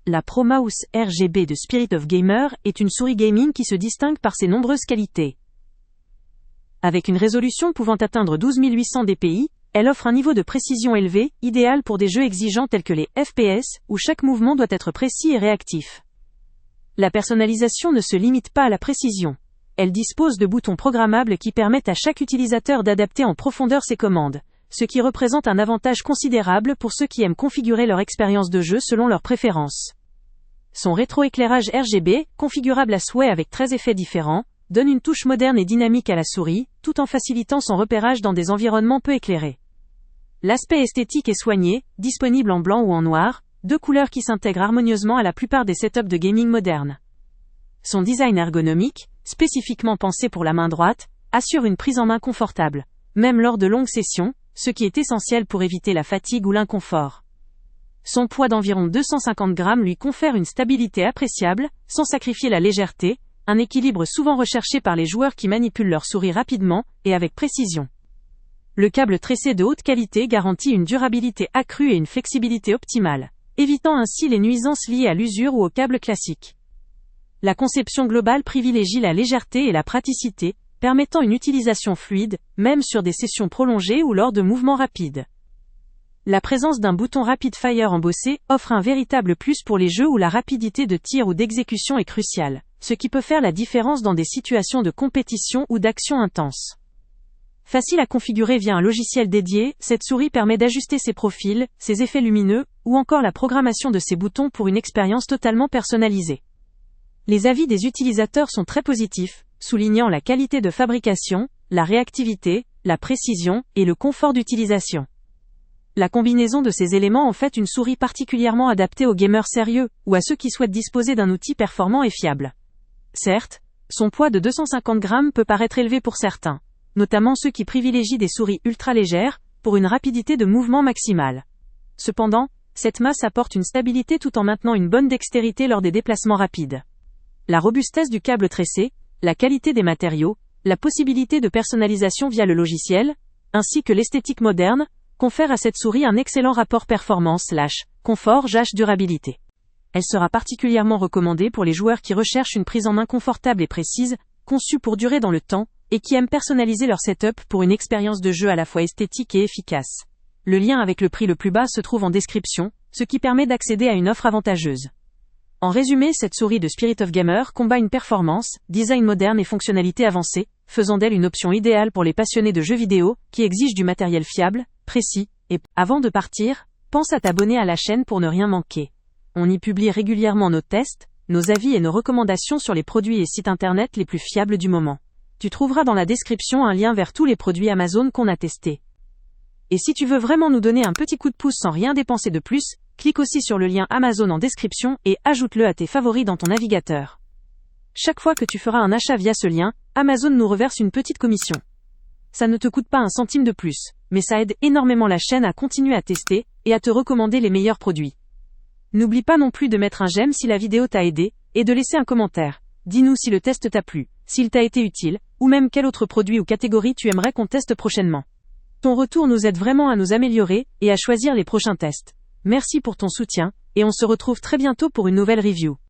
La ProMouse RGB de Spirit of Gamer est une souris gaming qui se distingue par ses nombreuses qualités. Avec une résolution pouvant atteindre 12800 dpi, elle offre un niveau de précision élevé, idéal pour des jeux exigeants tels que les FPS, où chaque mouvement doit être précis et réactif. La personnalisation ne se limite pas à la précision. Elle dispose de boutons programmables qui permettent à chaque utilisateur d'adapter en profondeur ses commandes, ce qui représente un avantage considérable pour ceux qui aiment configurer leur expérience de jeu selon leurs préférences. Son rétroéclairage RGB, configurable à souhait avec 13 effets différents, donne une touche moderne et dynamique à la souris, tout en facilitant son repérage dans des environnements peu éclairés. L'aspect esthétique est soigné, disponible en blanc ou en noir, deux couleurs qui s'intègrent harmonieusement à la plupart des setups de gaming modernes. Son design ergonomique, spécifiquement pensé pour la main droite, assure une prise en main confortable, même lors de longues sessions, ce qui est essentiel pour éviter la fatigue ou l'inconfort. Son poids d'environ 250 grammes lui confère une stabilité appréciable, sans sacrifier la légèreté, un équilibre souvent recherché par les joueurs qui manipulent leur souris rapidement et avec précision. Le câble tressé de haute qualité garantit une durabilité accrue et une flexibilité optimale, évitant ainsi les nuisances liées à l'usure ou au câble classique. La conception globale privilégie la légèreté et la praticité, permettant une utilisation fluide, même sur des sessions prolongées ou lors de mouvements rapides. La présence d'un bouton Rapid Fire embossé offre un véritable plus pour les jeux où la rapidité de tir ou d'exécution est cruciale, ce qui peut faire la différence dans des situations de compétition ou d'action intense. Facile à configurer via un logiciel dédié, cette souris permet d'ajuster ses profils, ses effets lumineux, ou encore la programmation de ses boutons pour une expérience totalement personnalisée. Les avis des utilisateurs sont très positifs, soulignant la qualité de fabrication, la réactivité, la précision et le confort d'utilisation. La combinaison de ces éléments en fait une souris particulièrement adaptée aux gamers sérieux, ou à ceux qui souhaitent disposer d'un outil performant et fiable. Certes, son poids de 250 grammes peut paraître élevé pour certains, notamment ceux qui privilégient des souris ultra légères, pour une rapidité de mouvement maximale. Cependant, cette masse apporte une stabilité tout en maintenant une bonne dextérité lors des déplacements rapides. La robustesse du câble tressé, la qualité des matériaux, la possibilité de personnalisation via le logiciel, ainsi que l'esthétique moderne, confèrent à cette souris un excellent rapport performance/confort/durabilité. Elle sera particulièrement recommandée pour les joueurs qui recherchent une prise en main confortable et précise, conçue pour durer dans le temps, et qui aiment personnaliser leur setup pour une expérience de jeu à la fois esthétique et efficace. Le lien avec le prix le plus bas se trouve en description, ce qui permet d'accéder à une offre avantageuse. En résumé, cette souris de Spirit of Gamer combine performance, design moderne et fonctionnalité avancée, faisant d'elle une option idéale pour les passionnés de jeux vidéo, qui exigent du matériel fiable, précis, et, avant de partir, pense à t'abonner à la chaîne pour ne rien manquer. On y publie régulièrement nos tests, nos avis et nos recommandations sur les produits et sites internet les plus fiables du moment. Tu trouveras dans la description un lien vers tous les produits Amazon qu'on a testés. Et si tu veux vraiment nous donner un petit coup de pouce sans rien dépenser de plus, clique aussi sur le lien Amazon en description et ajoute-le à tes favoris dans ton navigateur. Chaque fois que tu feras un achat via ce lien, Amazon nous reverse une petite commission. Ça ne te coûte pas un centime de plus, mais ça aide énormément la chaîne à continuer à tester et à te recommander les meilleurs produits. N'oublie pas non plus de mettre un j'aime si la vidéo t'a aidé, et de laisser un commentaire. Dis-nous si le test t'a plu, s'il t'a été utile, ou même quel autre produit ou catégorie tu aimerais qu'on teste prochainement. Ton retour nous aide vraiment à nous améliorer et à choisir les prochains tests. Merci pour ton soutien, et on se retrouve très bientôt pour une nouvelle review.